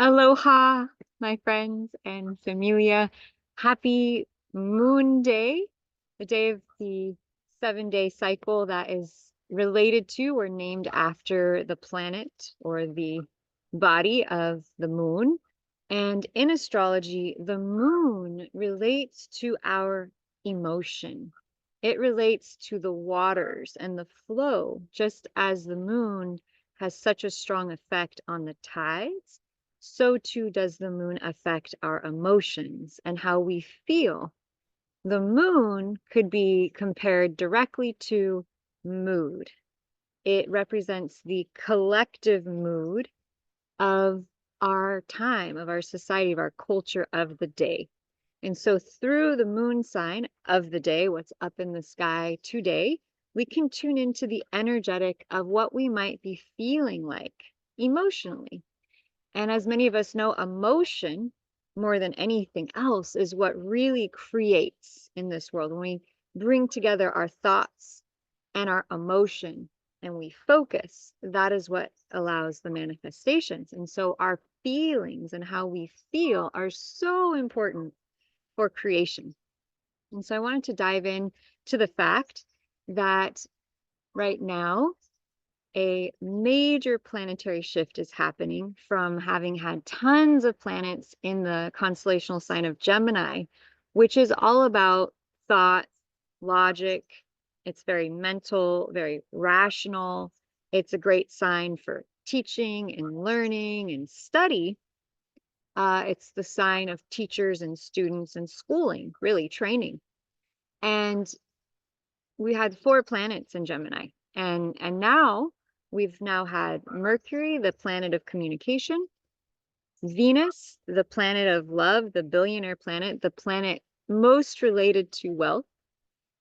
Aloha, my friends and familia. Happy Moon Day, the day of the 7-day cycle that is related to or named after the planet or the body of the moon. And in astrology, the moon relates to our emotion. It relates to the waters and the flow, just as the moon has such a strong effect on the tides, so too does the moon affect our emotions and how we feel. The moon could be compared directly to mood. It represents the collective mood of our time, of our society, of our culture of the day. And so through the moon sign of the day, what's up in the sky today, we can tune into the energetic of what we might be feeling like emotionally. And as many of us know, emotion, more than anything else, is what really creates in this world. When we bring together our thoughts and our emotion and we focus, that is what allows the manifestations. And so our feelings and how we feel are so important for creation. And so I wanted to dive in to the fact that right now, a major planetary shift is happening from having had tons of planets in the constellational sign of Gemini, which is all about thought, logic. It's very mental, very rational. It's a great sign for teaching and learning and study. It's the sign of teachers and students and schooling, really training. And we had 4 planets in Gemini, and now we've now had Mercury, the planet of communication, Venus, the planet of love, the billionaire planet, the planet most related to wealth,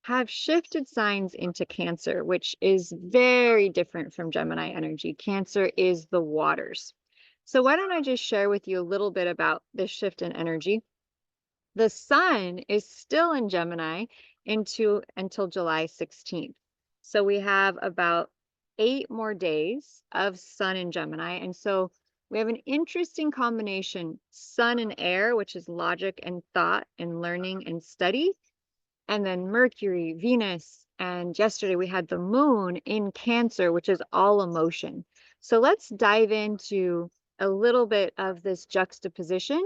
have shifted signs into Cancer, which is very different from Gemini energy. Cancer is the waters. So why don't I just share with you a little bit about this shift in energy? The sun is still in Gemini until July 16th. So we have about 8 more days of sun in Gemini. And so we have an interesting combination, sun and air, which is logic and thought and learning and study. And then Mercury, Venus, and yesterday we had the moon in Cancer, which is all emotion. So let's dive into a little bit of this juxtaposition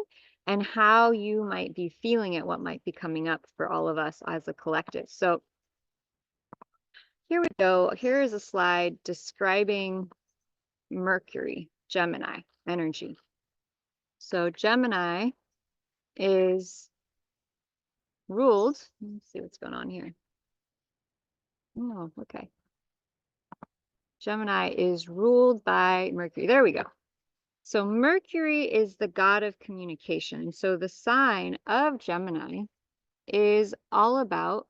and how you might be feeling it, what might be coming up for all of us as a collective. So here we go. Here is a slide describing Mercury, Gemini energy. So Gemini is ruled, let's see what's going on here. Oh, okay. Gemini is ruled by Mercury. There we go. So Mercury is the god of communication. So the sign of Gemini is all about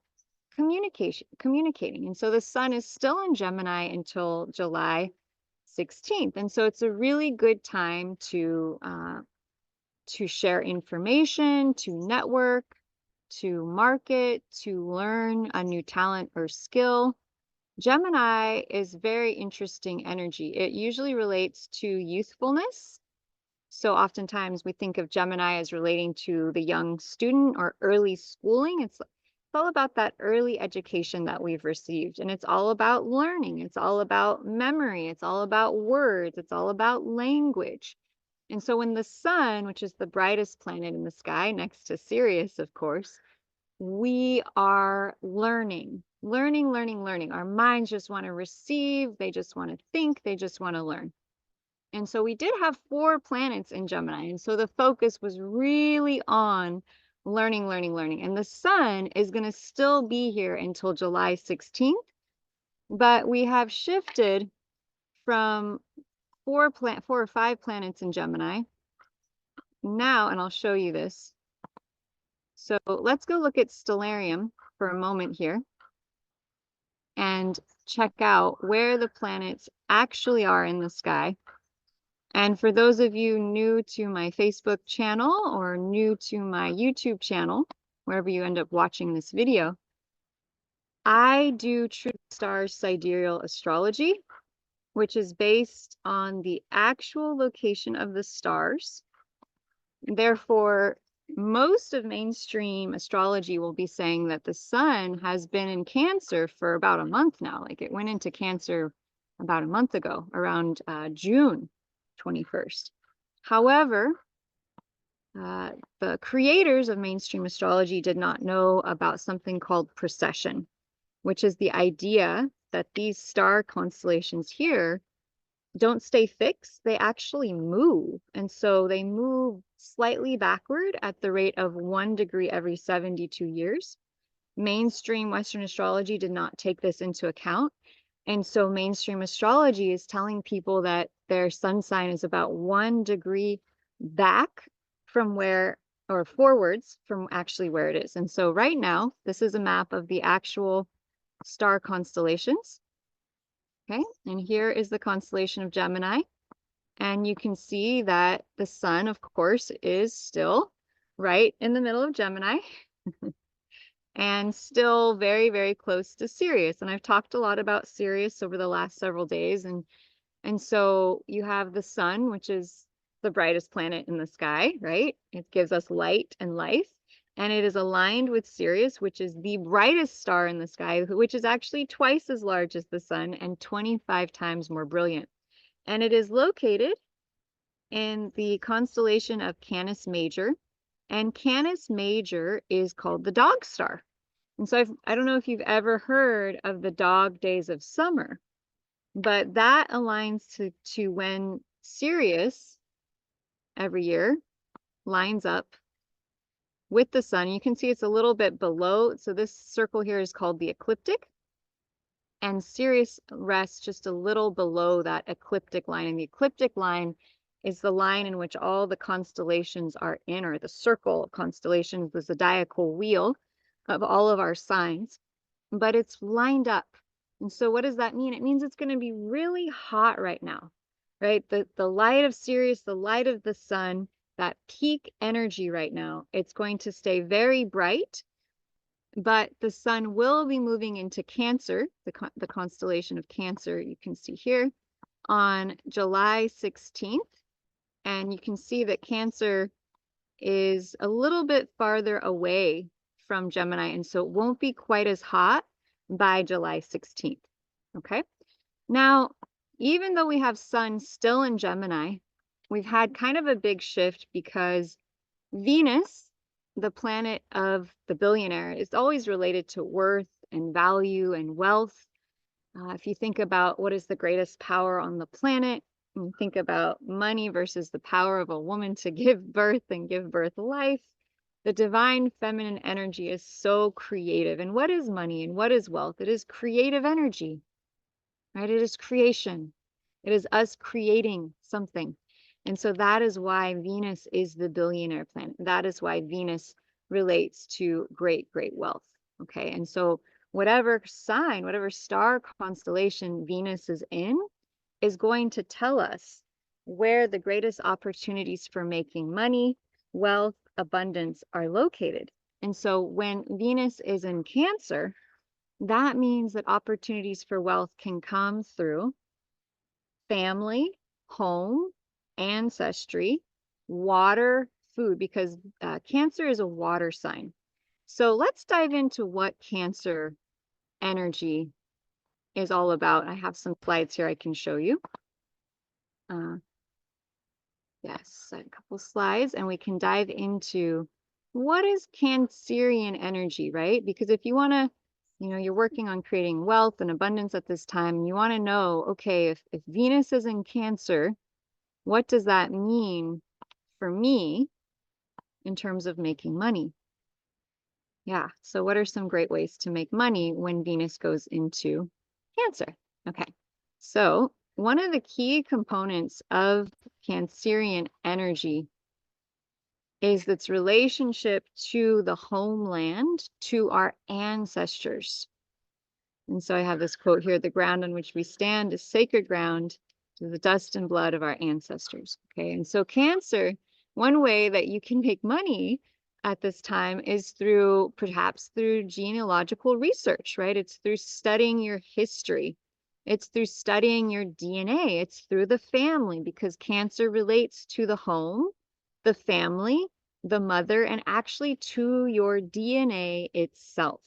communicating. And so the sun is still in Gemini until July 16th. And so it's a really good time to share information, to network, to market, to learn a new talent or skill. Gemini is very interesting energy. It usually relates to youthfulness. So oftentimes we think of Gemini as relating to the young student or early schooling. It's all about that early education that we've received. And it's all about learning. It's all about memory. It's all about words. It's all about language. And so when the sun, which is the brightest planet in the sky next to Sirius, of course, we are learning. Our minds just want to receive, they just want to think, they just want to learn. And so we did have 4 planets in Gemini. And so the focus was really on learning. And the sun is going to still be here until July 16th. But we have shifted from 4 or 5 planets in Gemini now, and I'll show you this. So let's go look at Stellarium for a moment here and check out where the planets actually are in the sky. And for those of you new to my Facebook channel or new to my YouTube channel, wherever you end up watching this video, I do True Stars Sidereal Astrology, which is based on the actual location of the stars Therefore, most of mainstream astrology will be saying that the sun has been in Cancer for about a month now. Like it went into Cancer about a month ago, around June 21st. However, the creators of mainstream astrology did not know about something called precession, which is the idea that these star constellations here don't stay fixed, they actually move. And so they move slightly backward at the rate of 1 degree every 72 years. Mainstream Western astrology did not take this into account. And so mainstream astrology is telling people that their sun sign is about 1 degree back from where, or forwards from actually where it is. And so right now, this is a map of the actual star constellations. Okay, and here is the constellation of Gemini. And you can see that the sun, of course, is still right in the middle of Gemini and still very, very close to Sirius. And I've talked a lot about Sirius over the last several days. And so you have the sun, which is the brightest planet in the sky, right? It gives us light and life. And it is aligned with Sirius, which is the brightest star in the sky, which is actually twice as large as the sun and 25 times more brilliant. And it is located in the constellation of Canis Major. And Canis Major is called the dog star. And so I don't know if you've ever heard of the dog days of summer, but that aligns to when Sirius every year lines up with the sun. You can see it's a little bit below. So this circle here is called the ecliptic. And Sirius rests just a little below that ecliptic line. And the ecliptic line is the line in which all the constellations are in, or the circle of constellations, the zodiacal wheel of all of our signs. But it's lined up. And so what does that mean? It means it's going to be really hot right now, right? The light of Sirius, the light of the sun, that peak energy right now, it's going to stay very bright, but the sun will be moving into Cancer, the constellation of Cancer, you can see here, on July 16th. And you can see that Cancer is a little bit farther away from Gemini, and so it won't be quite as hot by July 16th. Okay. Now, even though we have sun still in Gemini, we've had kind of a big shift because Venus, the planet of the billionaire, is always related to worth and value and wealth. If you think about what is the greatest power on the planet, and think about money versus the power of a woman to give birth and give birth life, the divine feminine energy is so creative. And what is money and what is wealth? It is creative energy, right? It is creation. It is us creating something. And so that is why Venus is the billionaire planet. That is why Venus relates to great, great wealth. Okay. And so whatever sign, whatever star constellation Venus is in, is going to tell us where the greatest opportunities for making money, wealth, abundance are located. And so when Venus is in Cancer, that means that opportunities for wealth can come through family, home, ancestry, water, food, because Cancer is a water sign. So let's dive into what Cancer energy is all about. I have some slides here I can show you. Yes, a couple slides, and we can dive into what is Cancerian energy, right? Because if you want to, you're working on creating wealth and abundance at this time, and you want to know, okay, if Venus is in Cancer, what does that mean for me in terms of making money? Yeah, so what are some great ways to make money when Venus goes into Cancer? Okay, so one of the key components of Cancerian energy is its relationship to the homeland, to our ancestors. And so I have this quote here: the ground on which we stand is sacred ground to the dust and blood of our ancestors. Okay, and so Cancer, one way that you can make money at this time is perhaps through genealogical research, right? It's through studying your history. It's through studying your DNA. It's through the family, because Cancer relates to the home, the family, the mother, and actually to your DNA itself.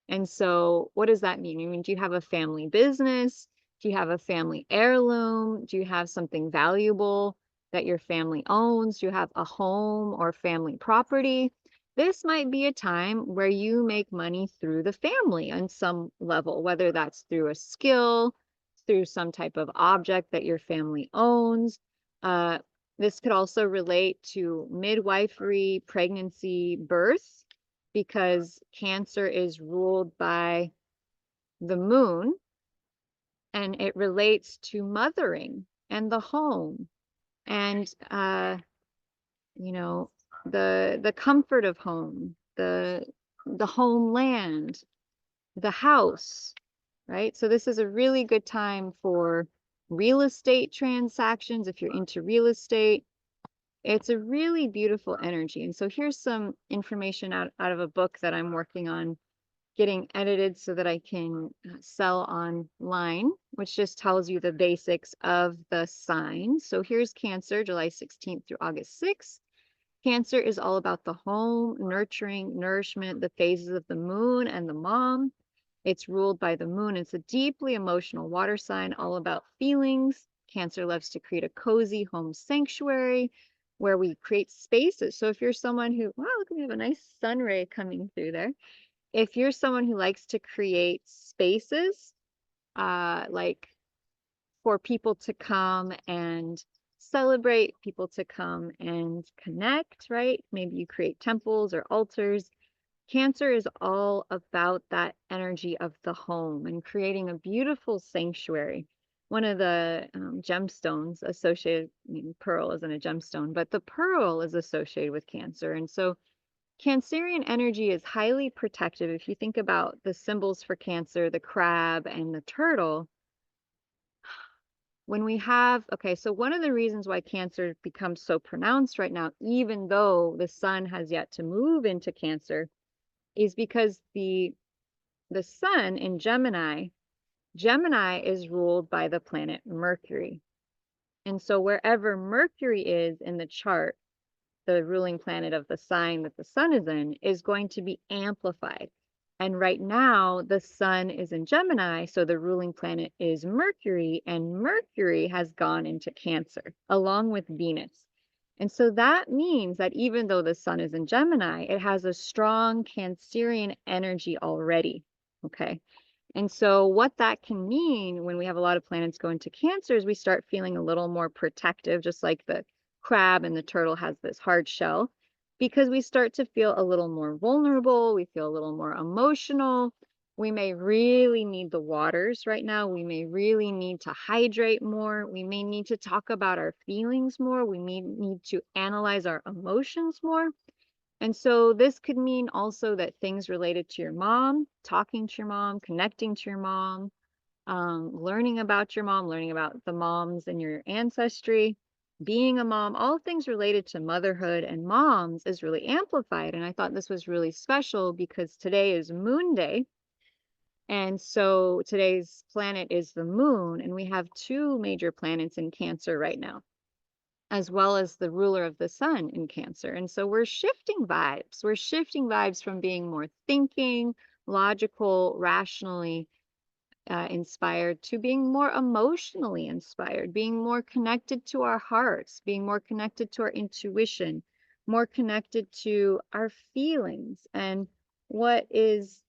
And so what does that mean? I mean, do you have a family business? Do you have a family heirloom? Do you have something valuable that your family owns? Do you have a home or family property? This might be a time where you make money through the family on some level, whether that's through a skill, through some type of object that your family owns. Uh, this could also relate to midwifery, pregnancy, birth, because Cancer is ruled by the moon and it relates to mothering and the home and you know, the comfort of home, the homeland, the house, right? So this is a really good time for real estate transactions if you're into real estate. It's a really beautiful energy. And so here's some information out of a book that I'm working on getting edited so that I can sell online, which just tells you the basics of the signs. So here's Cancer, July 16th through August 6th. Cancer is all about the home, nurturing, nourishment, the phases of the moon and the mom. It's ruled by the moon. It's a deeply emotional water sign, all about feelings. Cancer loves to create a cozy home sanctuary where we create spaces. So if you're someone who, wow, look, we have a nice sun ray coming through there. If you're someone who likes to create spaces, like for people to come and celebrate, people to come and connect, right? Maybe you create temples or altars. Cancer is all about that energy of the home and creating a beautiful sanctuary. One of the gemstones associated, I mean, pearl isn't a gemstone, but the pearl is associated with Cancer. And so Cancerian energy is highly protective. If you think about the symbols for Cancer, the crab and the turtle, when we have, okay, so one of the reasons why Cancer becomes so pronounced right now, even though the sun has yet to move into Cancer, is because the sun in Gemini, Gemini is ruled by the planet Mercury. And so wherever Mercury is in the chart, the ruling planet of the sign that the sun is in, is going to be amplified. And right now, the sun is in Gemini, so the ruling planet is Mercury, and Mercury has gone into Cancer along with Venus. And so that means that even though the sun is in Gemini, it has a strong Cancerian energy already. Okay. And so what that can mean when we have a lot of planets go into Cancer is we start feeling a little more protective, just like the crab and the turtle has this hard shell, because we start to feel a little more vulnerable. We feel a little more emotional. We may really need the waters right now. We may really need to hydrate more. We may need to talk about our feelings more. We may need to analyze our emotions more. And so this could mean also that things related to your mom, talking to your mom, connecting to your mom, learning about your mom, learning about the moms in your ancestry, being a mom, all things related to motherhood and moms is really amplified. And I thought this was really special because today is Moon Day. And so today's planet is the moon, and we have two major planets in Cancer right now, as well as the ruler of the sun in Cancer. And so we're shifting vibes. We're shifting vibes from being more thinking, logical, rationally inspired to being more emotionally inspired, being more connected to our hearts, being more connected to our intuition, more connected to our feelings and what is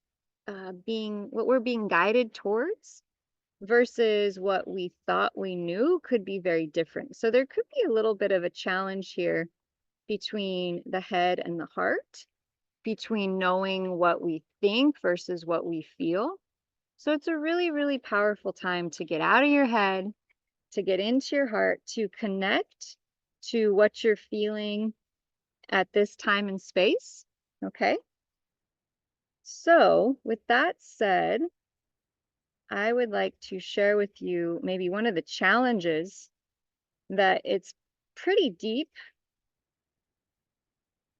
what we're being guided towards versus what we thought we knew could be very different. So there could be a little bit of a challenge here between the head and the heart, between knowing what we think versus what we feel. So it's a really, really powerful time to get out of your head, to get into your heart, to connect to what you're feeling at this time and space. Okay. So with that said, I would like to share with you maybe one of the challenges that it's pretty deep,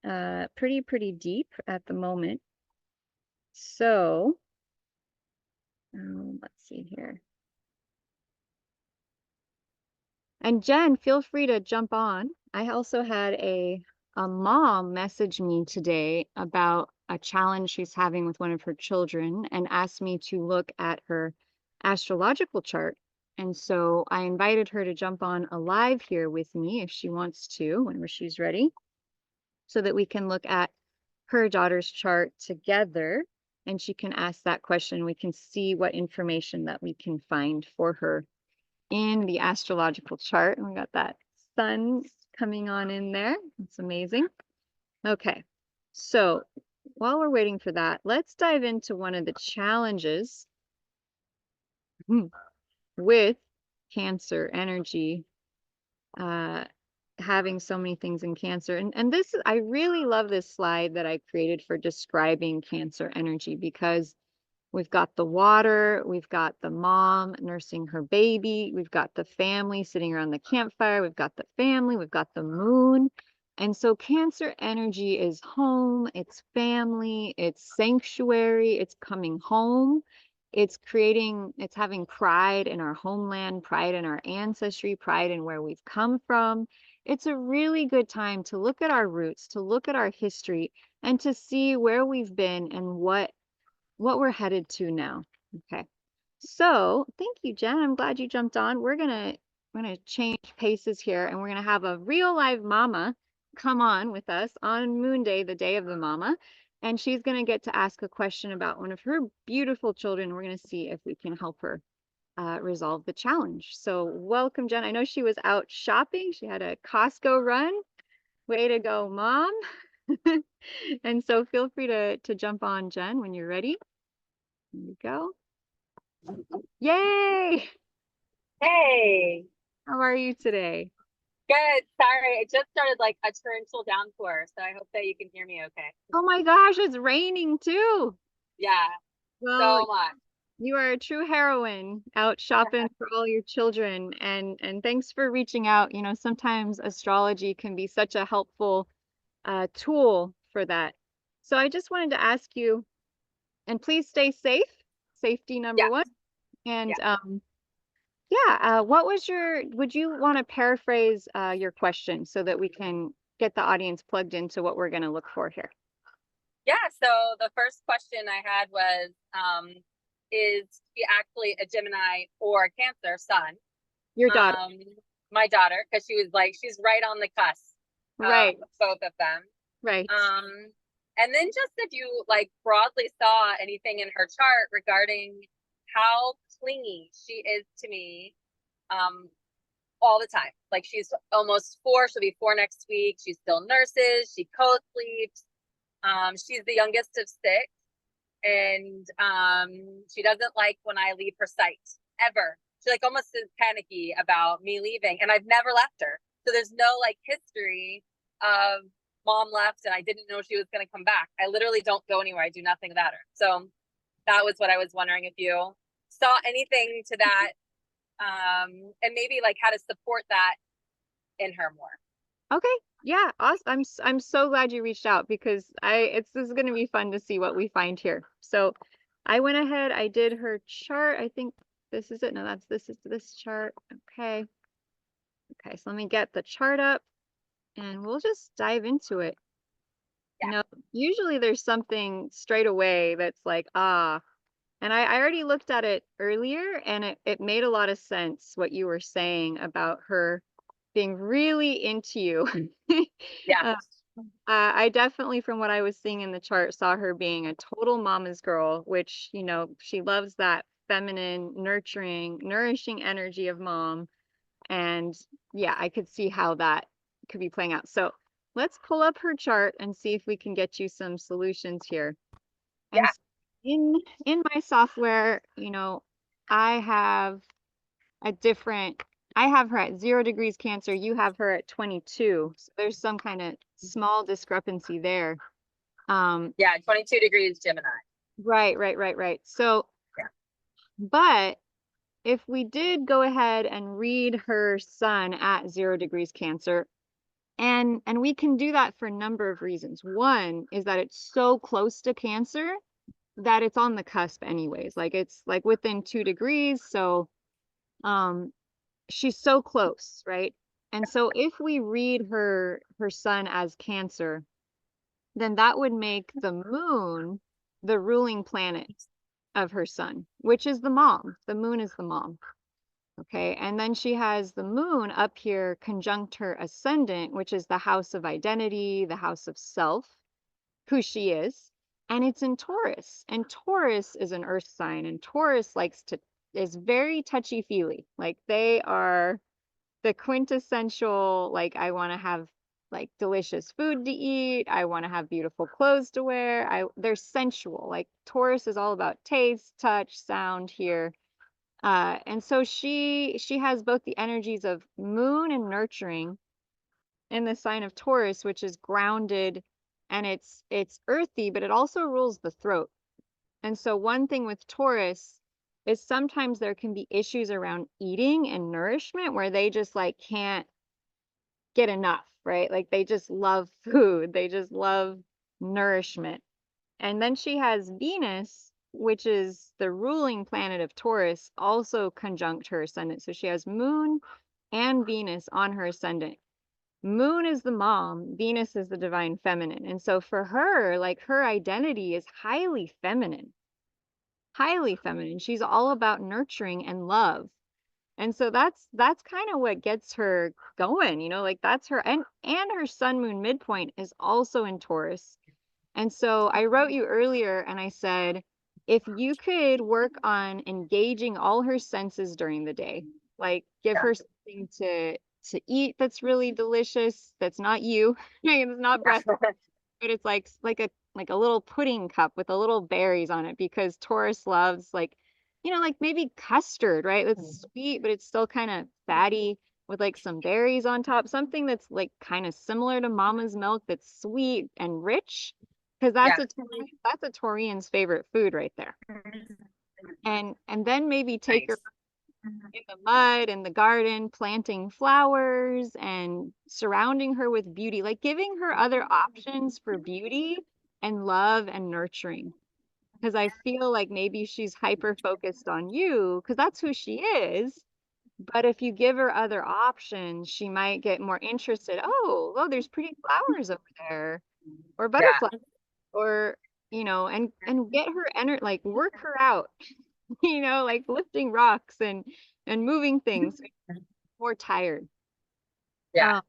pretty deep at the moment. So let's see here. And Jen, feel free to jump on I also had a mom message me today about a challenge she's having with one of her children and asked me to look at her astrological chart. And so I invited her to jump on a live here with me if she wants to, whenever she's ready, so that we can look at her daughter's chart together and she can ask that question. We can see what information that we can find for her in the astrological chart. And we got that sun coming on in there. It's amazing. Okay. So while we're waiting for that, let's dive into one of the challenges with Cancer energy, uh, having so many things in Cancer. And this, I really love this slide that I created for describing Cancer energy because we've got the water, we've got the mom nursing her baby, we've got the family sitting around the campfire, we've got the family, we've got the moon. And so Cancer energy is home, it's family, it's sanctuary, it's coming home. It's having pride in our homeland, pride in our ancestry, pride in where we've come from. It's a really good time to look at our roots, to look at our history, and to see where we've been and what we're headed to now. Okay. So thank you, Jen. I'm glad you jumped on. We're gonna change paces here and we're gonna have a real live mama come on with us on Moon Day, the day of the mama. And she's gonna get to ask a question about one of her beautiful children. We're gonna see if we can help her resolve the challenge. So welcome, Jen. I know she was out shopping. She had a Costco run. Way to go, mom. And so feel free to jump on, Jen, when you're ready. Here we go. Yay! Hey, How are you today? good. Sorry, I just started like a torrential downpour, so I hope that you can hear me okay. Oh my gosh, it's raining too. Yeah, Well, so much. you are a true heroine out shopping for all your children and thanks for reaching out. You know, sometimes astrology can be such a helpful tool for that. So I just wanted to ask you, and please stay safe. Safety number Yeah, one. And yeah, yeah, would you want to paraphrase your question so that we can get the audience plugged into what we're going to look for here? yeah. So the first question I had was, is she actually a Gemini or a Cancer sun? Your daughter. Um, my daughter, because she was like, she's right on the cusp Right, of both of them. right. And then just if you like broadly saw anything in her chart regarding how clingy she is to me, um, all the time. Like she's almost 4, she'll be 4 next week. She still nurses, she co-sleeps. She's the youngest of 6, and she doesn't like when I leave her sight ever. She like almost is panicky about me leaving, and I've never left her. So there's no like history of mom left and I didn't know she was going to come back. I literally don't go anywhere. I do nothing without her. So that was what I was wondering if you saw anything to that, and maybe like how to support that in her more. Okay. Yeah, awesome. I'm so glad you reached out because this is going to be fun to see what we find here. So I went ahead, I did her chart. I think this is it. No, this is this chart. Okay. Okay, so let me get the chart up and we'll just dive into it. You Yeah, know, usually there's something straight away that's like, ah, and I already looked at it earlier and it made a lot of sense what you were saying about her being really into you. yeah, Uh, I definitely, from what I was seeing in the chart, saw her being a total mama's girl, which, you know, she loves that feminine, nurturing, nourishing energy of mom. And yeah, I could see how that could be playing out. So let's pull up her chart and see if we can get you some solutions here. And yeah, in my software, you know, I have a different, I have her at 0 degrees Cancer, you have her at 22. So there's some kind of small discrepancy there. Um, yeah. 22 degrees Gemini. right. So, Yeah, but if we did go ahead and read her sun at 0 degrees Cancer, and we can do that for a number of reasons. One is that it's so close to Cancer that it's on the cusp anyways. Like it's like within 2 degrees. So um she's so close, right? And so if we read her sun as Cancer, then that would make the moon the ruling planet of her sun, which is the mom. The moon is the mom. Okay. And then she has the moon up here conjunct her ascendant, which is the house of identity, the house of self, who she is. And it's in Taurus. And Taurus is an earth sign. And Taurus is very touchy-feely. Like they are the quintessential, like, I want to have like delicious food to eat. I want to have beautiful clothes to wear. They're sensual. Like Taurus is all about taste, touch, sound here. And so she has both the energies of moon and nurturing in the sign of Taurus, which is grounded and it's earthy, but it also rules the throat. And so one thing with Taurus is sometimes there can be issues around eating and nourishment where they just like can't get enough, right? Like they just love food. They just love nourishment. And then she has Venus, which is the ruling planet of Taurus, also conjunct her ascendant. So she has Moon and Venus on her ascendant. Moon is the mom, Venus is the divine feminine. And so for her, like her identity is highly feminine, highly feminine. She's all about nurturing and love. And so that's kind of what gets her going, like that's her and her sun moon midpoint is also in Taurus. And so I wrote you earlier and I said, if you could work on engaging all her senses during the day, like give Yeah. her something to eat that's really delicious, that's not you, it's not breast, but it's like a little pudding cup with a little berries on it because Taurus loves like maybe custard, right? It's sweet, but it's still kind of fatty with like some berries on top, something that's like kind of similar to mama's milk that's sweet and rich because Yeah. that's a Taurian's favorite food right there. And then maybe take her Nice. in the mud in the garden, planting flowers and surrounding her with beauty, like giving her other options for beauty and love and nurturing. Because I feel like maybe she's hyper focused on you, because that's who she is. But if you give her other options, she might get more interested. Oh, there's pretty flowers over there, or Yeah. butterflies, or and get her like work her out, like lifting rocks and moving things. More tired. Yeah. Um,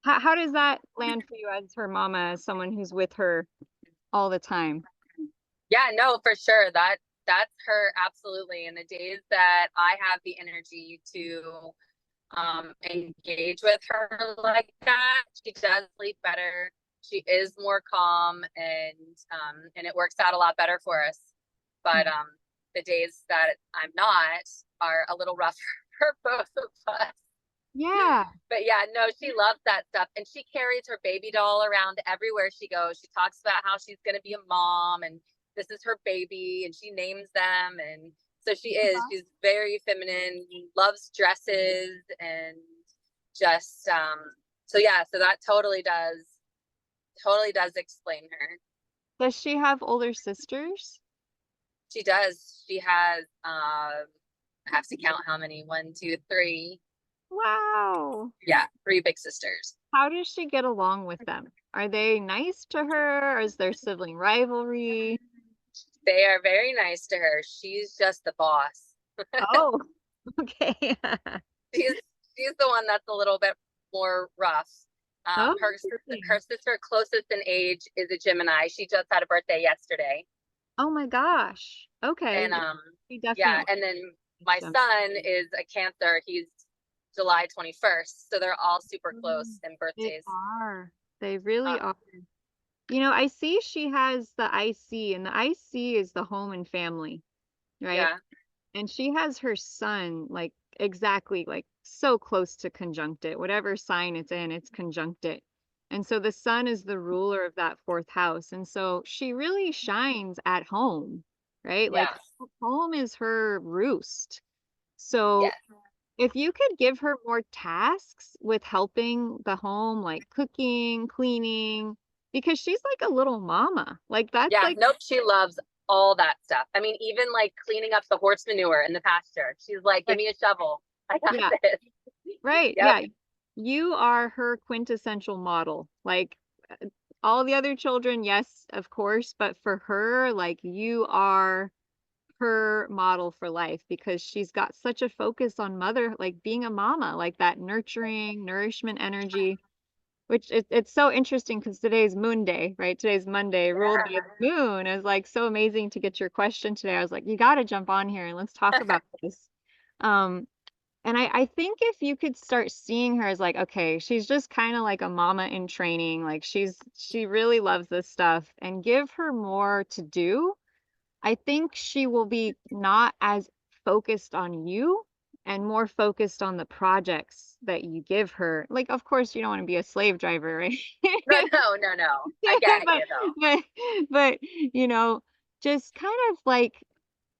how does that land for you as her mama, as someone who's with her all the time? Yeah, no, for sure. That's her absolutely. And the days that I have the energy to engage with her like that, she does sleep better. She is more calm and it works out a lot better for us. But the days that I'm not are a little rougher for both of us. Yeah. But yeah, no, she loves that stuff. And she carries her baby doll around everywhere she goes. She talks about how she's going to be a mom and this is her baby and she names them. And so she's very feminine, loves dresses and just, so yeah, so that totally does explain her. Does she have older sisters? She does. She has, I have to count how many, one, two, three. Wow. Yeah, three big sisters. How does she get along with them? Are they nice to her? Or is there sibling rivalry? They are very nice to her. She's just the boss. Oh, okay. she's she's the one that's a little bit more rough. Oh, Her sister closest in age is a Gemini. She just had a birthday yesterday. oh my gosh. Okay. And Yeah, she yeah, definitely and then my them. son is a Cancer. He's July 21st. So they're all super close Mm, in they birthdays. are. They really Uh, are. I see she has the IC, and the IC is the home and family, right? yeah. And she has her sun like exactly like so close to conjunct it. Whatever sign it's in, it's conjunct it. And so the sun is the ruler of that fourth house. And so she really shines at home, right? Like Yes. home is her roost. So Yes. if you could give her more tasks with helping the home, like cooking, cleaning, because she's like a little mama. Like that's Yeah. like, Nope. She loves all that stuff. I mean, even like cleaning up the horse manure in the pasture. She's like, give like me a shovel. I got yeah, this. right. Yep. Yeah. you are her quintessential model. Like all the other children, yes, of course, but for her, like you are her model for life because she's got such a focus on mother, like being a mama, like that nurturing, nourishment energy, which it's so interesting because today's Moon Day, right? Today's Monday, ruled by Yeah. the moon. It was like so amazing to get your question today. I was like, you got to jump on here and let's talk about this. Um, and I think if you could start seeing her as like, okay, she's just kind of like a mama in training, like she really loves this stuff and give her more to do, I think she will be not as focused on you and more focused on the projects that you give her. Like, of course, you don't want to be a slave driver, right? No, no, no, no. I get but you though. but but you know, just kind of like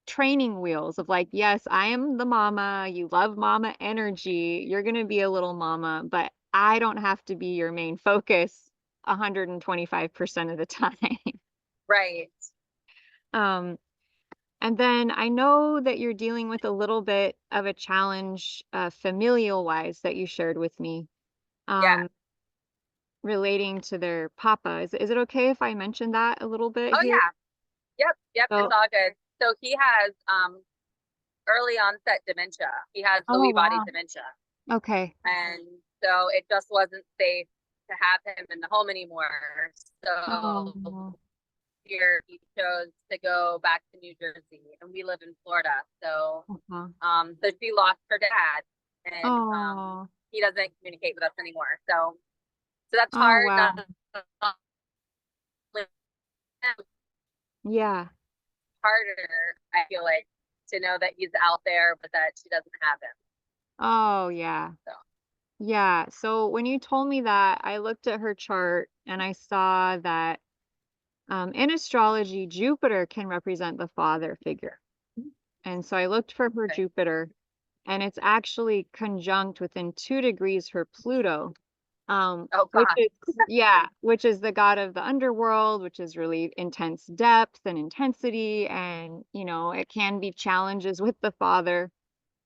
training wheels of like, yes, I am the mama. You love mama energy. You're gonna be a little mama, but I don't have to be your main focus 125% of the time. Right. Um, And then I know that you're dealing with a little bit of a challenge, familial wise that you shared with me, Yeah. um, relating to their papa. Is it okay if I mention that a little bit Oh here? yeah. Yep. Yep. It's So, all good. So he has early onset dementia. He has oh Lewy body wow. dementia. Okay. And so it just wasn't safe to have him in the home anymore. So Oh, here he chose to go back to New Jersey, and we live in Florida. So uh-huh. so she lost her dad, and Oh, he doesn't communicate with us anymore. So that's oh hard. wow. Not only him, Yeah. harder, I feel like, to know that he's out there, but that she doesn't have him. Oh yeah. So Yeah. So when you told me that, I looked at her chart and I saw that in astrology, Jupiter can represent the father figure. And so I looked for her okay. Jupiter, and it's actually conjunct within 2 degrees her Pluto, Oh which God. is yeah, which is the god of the underworld, which is really intense depth and intensity, and, it can be challenges with the father.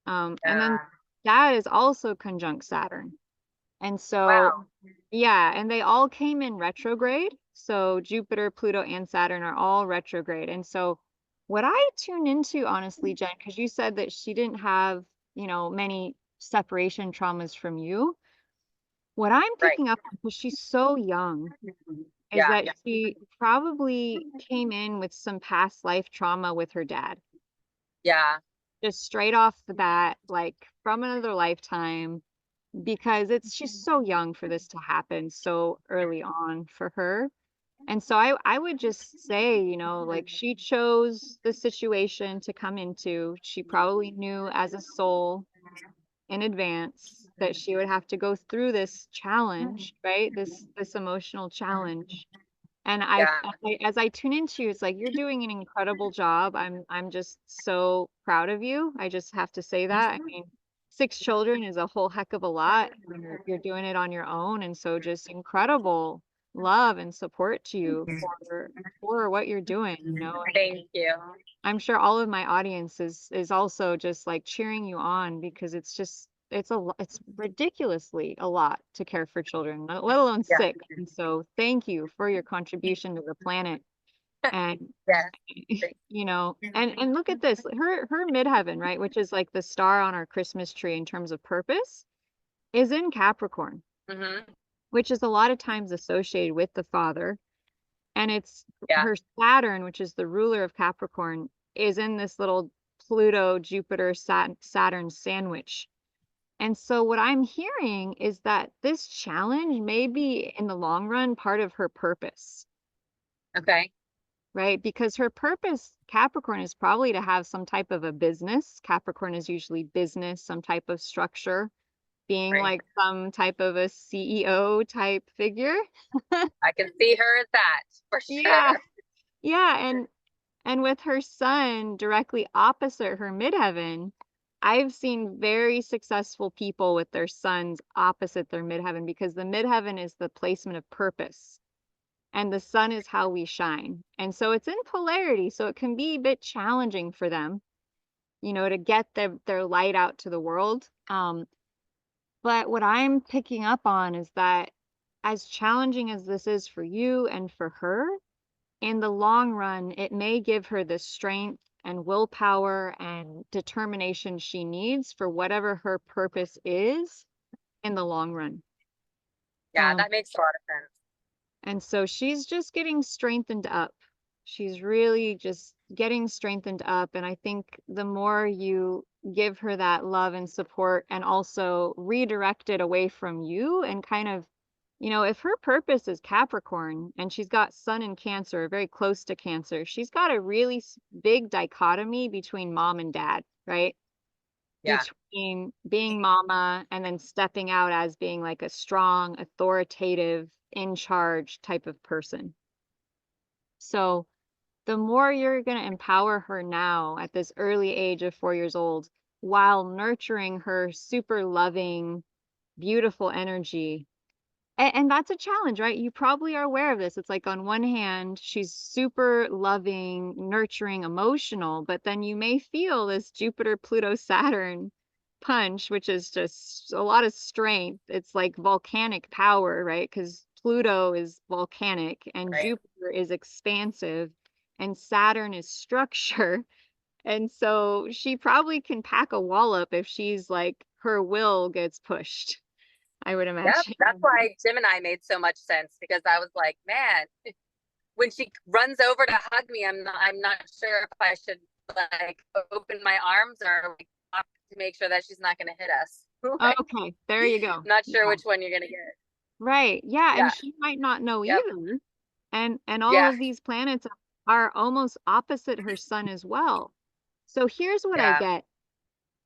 And then Yeah. that is also conjunct Saturn. And so, Wow. yeah, and they all came in retrograde. So Jupiter, Pluto, and Saturn are all retrograde. And so, what I tune into, honestly, Jen, because you said that she didn't have, many separation traumas from you. What I'm Right. picking up on, because she's so young, is Yeah. that she probably came in with some past life trauma with her dad, Yeah. just straight off the bat, like from another lifetime because she's so young for this to happen so early on for her. And so I would just say, like she chose the situation to come into. She probably knew as a soul in advance that she would have to go through this challenge, right? This emotional challenge. And Yeah. as I tune into you, it's like you're doing an incredible job. I'm just so proud of you. I just have to say that. I mean, 6 children is a whole heck of a lot. And you're doing it on your own, and so just incredible love and support to you for what you're doing. Thank you. I'm sure all of my audience is also just like cheering you on because it's just it's ridiculously a lot to care for children, let alone Yeah. sick. And so thank you for your contribution to the planet. And Yes. Thank and look at this. Her midheaven, right, which is like the star on our Christmas tree in terms of purpose, is in Capricorn, hmm which is a lot of times associated with the father. And it's Yeah. her Saturn, which is the ruler of Capricorn, is in this little Pluto, Jupiter, Saturn sandwich. And so what I'm hearing is that this challenge may be in the long run part of her purpose, Okay. right? Because her purpose, Capricorn, is probably to have some type of a business. Capricorn is usually business, some type of structure, being Right. like some type of a CEO type figure. I can see her as that for Yeah. sure. Yeah, and with her son directly opposite her midheaven, I've seen very successful people with their sons opposite their midheaven because the midheaven is the placement of purpose and the sun is how we shine. And so it's in polarity, so it can be a bit challenging for them, to get their light out to the world. But what I'm picking up on is that as challenging as this is for you and for her, in the long run, it may give her the strength and willpower and determination she needs for whatever her purpose is in the long run. Yeah, Um, that makes a lot of sense. and so she's just getting strengthened up. She's really just getting strengthened up. And I think the more you give her that love and support and also redirect it away from you and kind of, if her purpose is Capricorn and she's got Sun in Cancer, very close to Cancer, she's got a really big dichotomy between mom and dad, right? Yeah. Between being mama and then stepping out as being like a strong, authoritative, in charge type of person. So the more you're going to empower her now at this early age of 4 years old, while nurturing her super loving, beautiful energy. And that's a challenge, right? You probably are aware of this. It's like on one hand, she's super loving, nurturing, emotional, but then you may feel this Jupiter, Pluto, Saturn punch, which is just a lot of strength. It's like volcanic power, right? Because Pluto is volcanic and Right. Jupiter is expansive and Saturn is structure. And so she probably can pack a wallop if she's like her will gets pushed, I would Yep. imagine. That's why Gemini made so much sense because I was like, man, when she runs over to hug me, I'm not sure if I should like open my arms or like to make sure that she's not going to hit us. Like, Okay, there you go. I'm not sure Yeah. which one you're going to get. Right. Yeah, and Yeah. she might not know Yep. either. And all Yeah. of these planets are almost opposite her sun as well. So here's what I Yeah. get.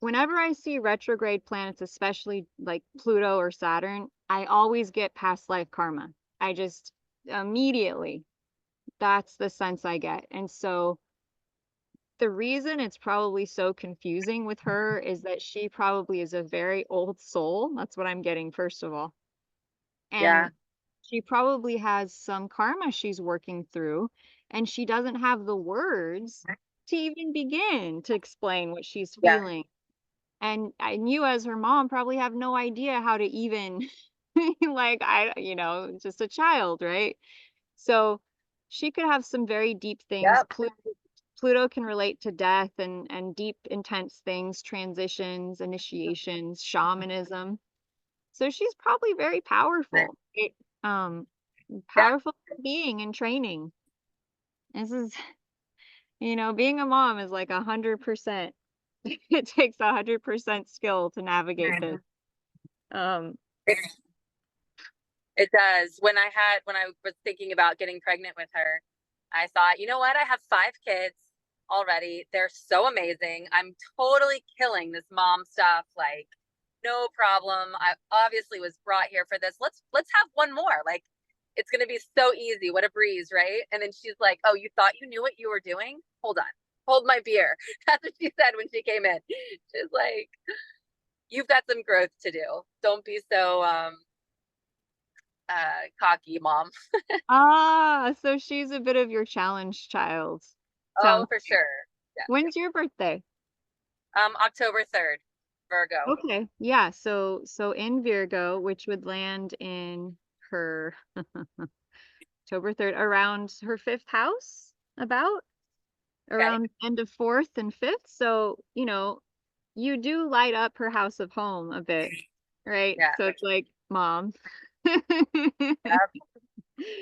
Whenever I see retrograde planets, especially like Pluto or Saturn, I always get past life karma. I just immediately, that's the sense I get. And so the reason it's probably so confusing with her is that she probably is a very old soul. That's what I'm getting, first of all. Yeah. And she probably has some karma she's working through, and she doesn't have the words to even begin to explain what she's Yeah. feeling. And you as her mom probably have no idea how to even like just a child, right? So she could have some very deep things. Yep. Pluto can relate to death and deep, intense things, transitions, initiations, shamanism. So she's probably very powerful. Um, Yeah. powerful being in training. This is, being a mom is like 100%. It takes 100% skill to navigate this. Um, It, it does. When I was thinking about getting pregnant with her, I thought, you know what? I have 5 kids already. They're so amazing. I'm totally killing this mom stuff. Like, no problem. I obviously was brought here for this. Let's have one more. Like, it's gonna be so easy. What a breeze, right? And then she's like, "Oh, you thought you knew what you were doing? Hold on, hold my beer." That's what she said when she came in. She's like, "You've got some growth to do. Don't be so cocky, mom." so she's a bit of your challenge child. Oh, Sounds. for sure. Yeah. When's your birthday? October 3rd, Virgo. Okay. Yeah, so in Virgo, which would land in her October 3rd, around her fifth house, about Okay. around end of fourth and fifth. So, you do light up her house of home a bit, right? Yeah. So it's like, mom.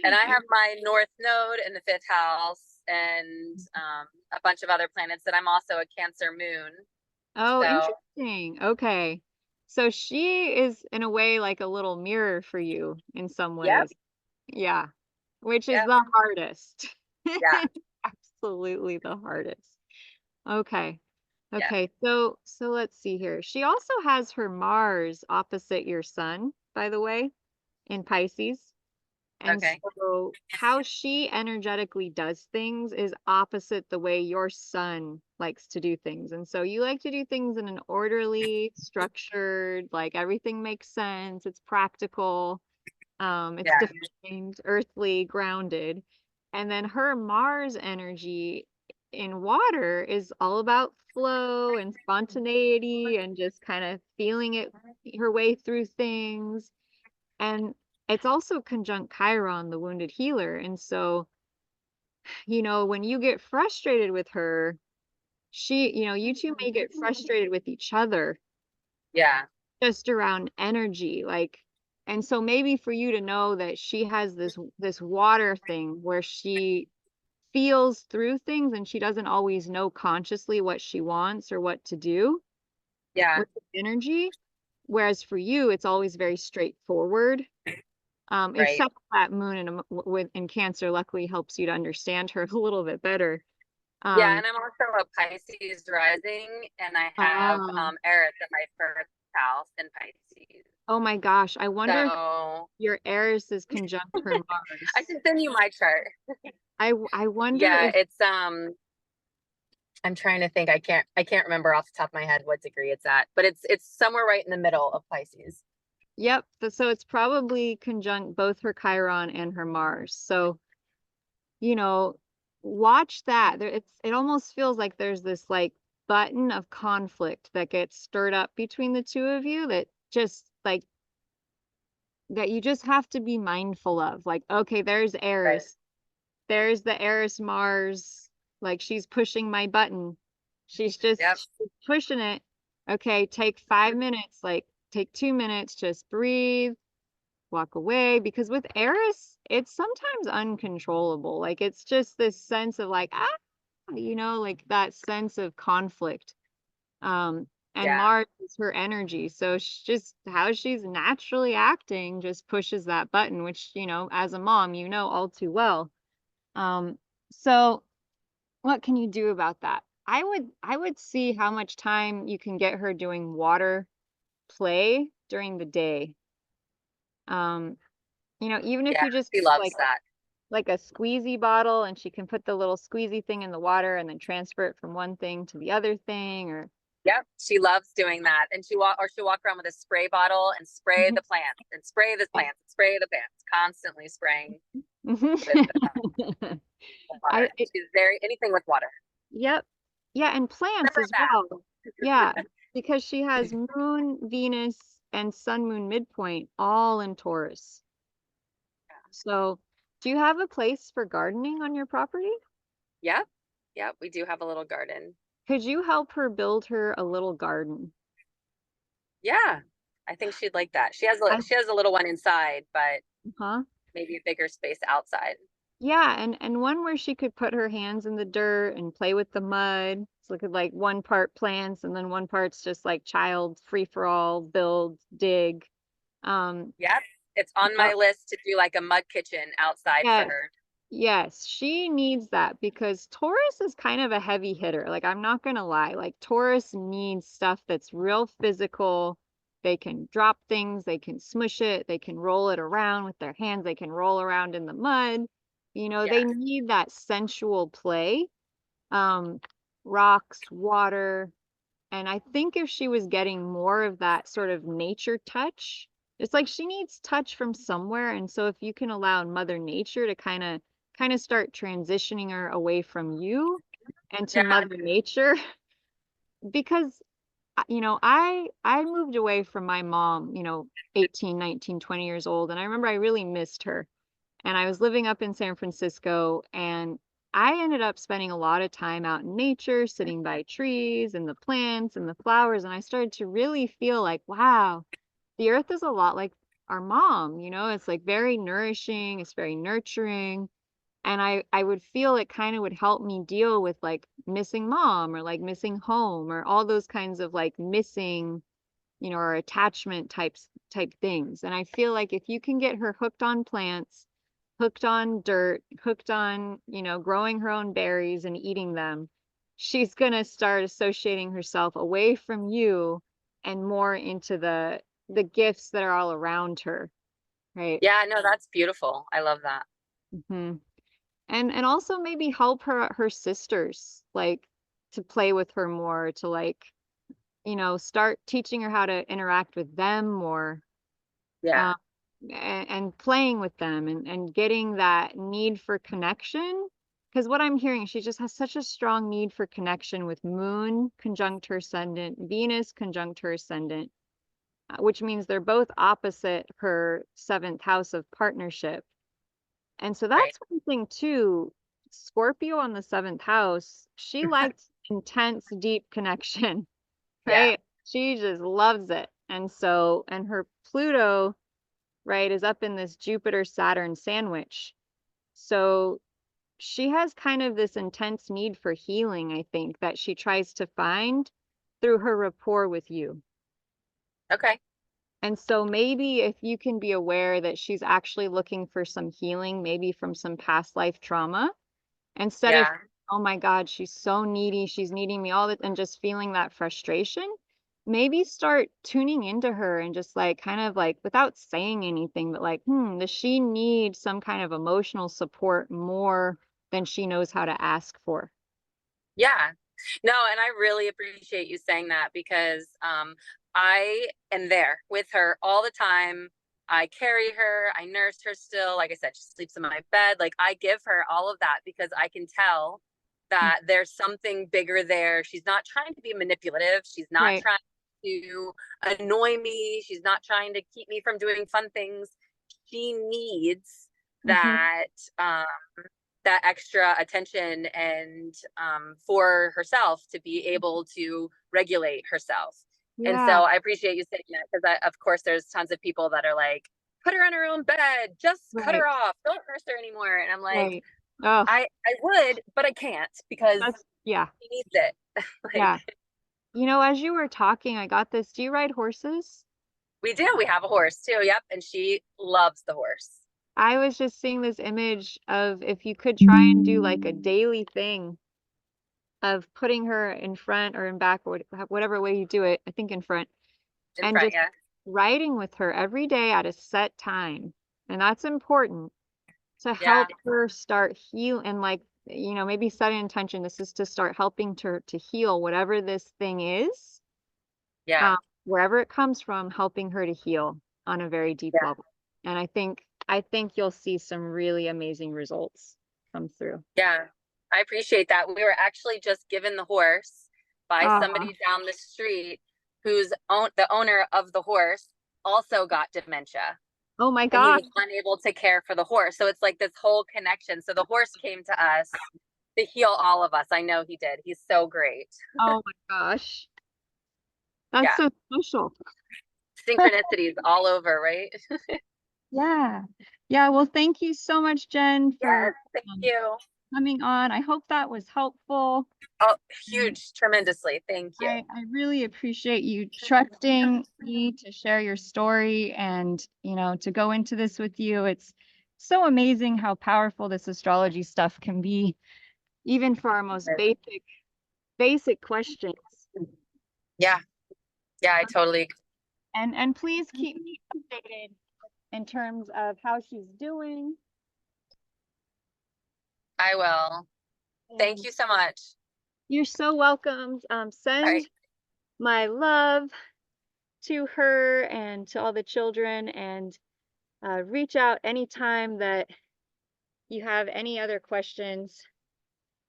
And I have my North Node in the 5th house and a bunch of other planets. And I'm also a Cancer moon. Oh, So, interesting. Okay. So she is in a way like a little mirror for you in some yep, ways. Yeah. Which is yep, the hardest. yeah, Absolutely the hardest. Okay. yeah. Okay. So let's see here. She also has her Mars opposite your sun, by the way, in Pisces. And Okay. so how she energetically does things is opposite the way your sun likes to do things. And so you like to do things in an orderly, structured, like everything makes sense, it's practical, it's Yeah. defined, earthly, grounded. And then her Mars energy in water is all about flow and spontaneity and just kind of feeling it her way through things. And it's also conjunct Chiron, the wounded healer. And so, when you get frustrated with her, you two may get frustrated with each other Yeah. just around energy. And so maybe for you to know that she has this water thing where she feels through things and she doesn't always know consciously what she wants or what to do Yeah. with the energy. Whereas for you, it's always very straightforward. Right. Except that moon in Cancer luckily helps you to understand her a little bit better. Yeah, Um, and I'm also a Pisces rising, and I have ah, Eris in my first house in Pisces. oh my gosh, I wonder if So your Eris is conjunct her I Mars. should send you my chart. I wonder Yeah, if, it's I'm trying to think. I can't remember off the top of my head what degree it's at, but it's somewhere right in the middle of Pisces. yep, so it's probably conjunct both her Chiron and her Mars. So, you know, watch that. It almost feels like there's this like button of conflict that gets stirred up between the two of you that just like that you just have to be mindful of. Like, okay, there's Right. Eris. There's the Eris Mars. Like she's pushing my button. Yep. She's pushing it. Okay, take 5 minutes, like take 2 minutes, just breathe, walk away. Because with Eris, it's sometimes uncontrollable. Like it's just this sense of like, like that sense of conflict. Um, and Yeah. Mars is her energy. So just how she's naturally acting just pushes that button, which, as a mom, all too well. Um, so what can you do about that? I would see how much time you can get her doing water play during the day. Um, even if Yeah. you just She have, loves that. like a squeezy bottle and she can put the little squeezy thing in the water and then transfer it from one thing to the other thing or Yep. She loves doing that. And she'll walk around with a spray bottle and spray Mhm. the plants and spray the plants and spray the plants, constantly spraying with water. I it, She's very anything with water. yep. Yeah, and plants Except for as that. well. Yeah, because she has moon, Venus, and sun moon midpoint all in Taurus. So, do you have a place for gardening on your property? Yep. Yep. We do have a little garden. Could you help her build her a little garden? Yeah. I think she'd like that. I, She has a little one inside, but huh? maybe a bigger space outside. Yeah, and one where she could put her hands in the dirt and play with the mud. So look at like one part plants and then one part's just like child free for all, build, dig. Um, Yep. It's on yep, my list to do like a mud kitchen outside for yes, her. yes, she needs that because Taurus is kind of a heavy hitter. Like I'm not gonna lie, like Taurus needs stuff that's real physical. They can drop things, they can smush it, they can roll it around with their hands, they can roll around in the mud. They Yes. need that sensual play. um, Rocks, water. And I think if she was getting more of that sort of nature touch, it's like she needs touch from somewhere. And so if you can allow Mother Nature to kind of start transitioning her away from you and to Yeah. Mother Nature, because I moved away from my mom, 18, 19, 20 years old, and I remember I really missed her and I was living up in San Francisco and I ended up spending a lot of time out in nature, sitting by trees and the plants and the flowers. And I started to really feel like, wow, the earth is a lot like our mom, it's like very nourishing, it's very nurturing. And I would feel it kind of would help me deal with like missing mom or like missing home or all those kinds of like missing, or attachment type things. And I feel like if you can get her hooked on plants, hooked on dirt, hooked on, growing her own berries and eating them, she's going to start associating herself away from you and more into the gifts that are all around her, right? Yeah, no, that's beautiful. I love that. hmm and also maybe help her sisters like to play with her more, to like, start teaching her how to interact with them more. Yeah. um, and playing with them and getting that need for connection because what I'm hearing, she just has such a strong need for connection with Moon conjunct her ascendant, Venus conjunct her ascendant, which means they're both opposite her seventh house of partnership. And so Right. that's one thing too. Scorpio on the seventh house, she likes intense, deep connection, Yeah. right? She just loves it. And so, and her Pluto, right, is up in this Jupiter Saturn sandwich. So she has kind of this intense need for healing, I think, that she tries to find through her rapport with you. Okay. And so maybe if you can be aware that she's actually looking for some healing, maybe from some past life trauma, instead of, Yeah. oh my God, she's so needy, she's needing me all the, and just feeling that frustration, maybe start tuning into her and just like kind of like without saying anything, but like, does she need some kind of emotional support more than she knows how to ask for? Yeah. No, and I really appreciate you saying that because I am there with her all the time. I carry her, I nurse her still. Like I said, she sleeps in my bed. Like I give her all of that because I can tell Mm. that there's something bigger there. She's not trying to be manipulative. She's not Right. trying to annoy me. She's not trying to keep me from doing fun things. She needs Hmm. that um that extra attention and for herself to be able to regulate herself. And Yeah. so I appreciate you saying that because, of course, there's tons of people that are like, put her on her own bed, just cut Right. her off, don't nurse her anymore. And I'm like, Right. Oh, I would, but I can't because yeah. he needs it. Yeah. Like, As you were talking, I got this. Do you ride horses? we do. We have a horse too. Yep. And she loves the horse. I was just seeing this image of if you could try and do like a daily thing of putting her in front or in back or whatever way you do it, I think in front, In and front. just Yeah. riding with her every day at a set time. And that's important to Yeah. help her start heal and like, maybe set an intention. This is to start helping to heal whatever this thing is, Yeah. um, wherever it comes from, helping her to heal on a very deep Yeah. level. And I think you'll see some really amazing results come through. Yeah, I appreciate that. We were actually just given the horse by Ah, somebody down the street the owner of the horse also got dementia oh my and he gosh. was unable to care for the horse. So it's like this whole connection. So the horse came to us to heal all of us. I know he did. He's so great. Oh my gosh. That's Yeah. so special. Synchronicities all over, right? Yeah. Yeah. Well, thank you so much, Jen, Yes, for thank um, you. coming on. I hope that was helpful. Oh, And huge, tremendously. Thank you. I really appreciate you trusting me to share your story and, to go into this with you. It's so amazing how powerful this astrology stuff can be, even for our most basic questions. Yeah, yeah, I totally. And please keep me updated in terms of how she's doing. I will. Thank And you so much. you're so welcome. All right. Send my love to her and to all the children, and reach out anytime that you have any other questions.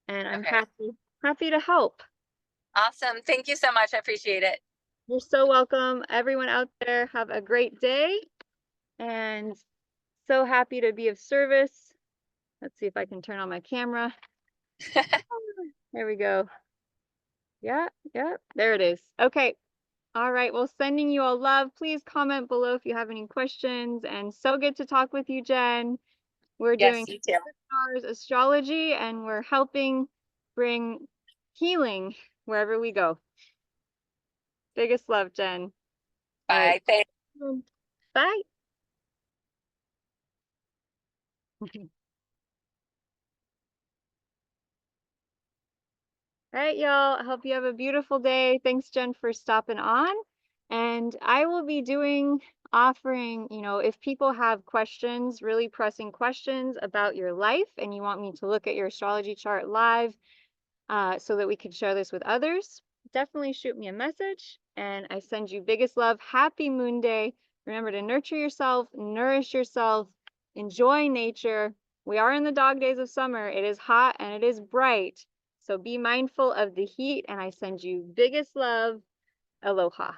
And I'm Okay. happy to help. Awesome. Thank you so much. I appreciate it. You're so welcome. Everyone out there, have a great day, and so happy to be of service. Let's see if I can turn on my camera. There we go. Yeah, yeah, there it is. Okay. All right. Well, sending you all love. Please comment below if you have any questions. And so good to talk with you, Jen. We're Yes, doing you too. stars astrology and we're helping bring healing wherever we go. Biggest love, Jen. All right. Bye. Thank Bye. All right, y'all. I hope you have a beautiful day. Thanks, Jen, for stopping on. And I will be offering, if people have questions, really pressing questions about your life, and you want me to look at your astrology chart live, so that we can share this with others, definitely shoot me a message. And I send you biggest love. Happy Moon Day. Remember to nurture yourself, nourish yourself, enjoy nature, we are in the dog days of summer. It is hot and it is bright. So be mindful of the heat, and I send you biggest love. Aloha.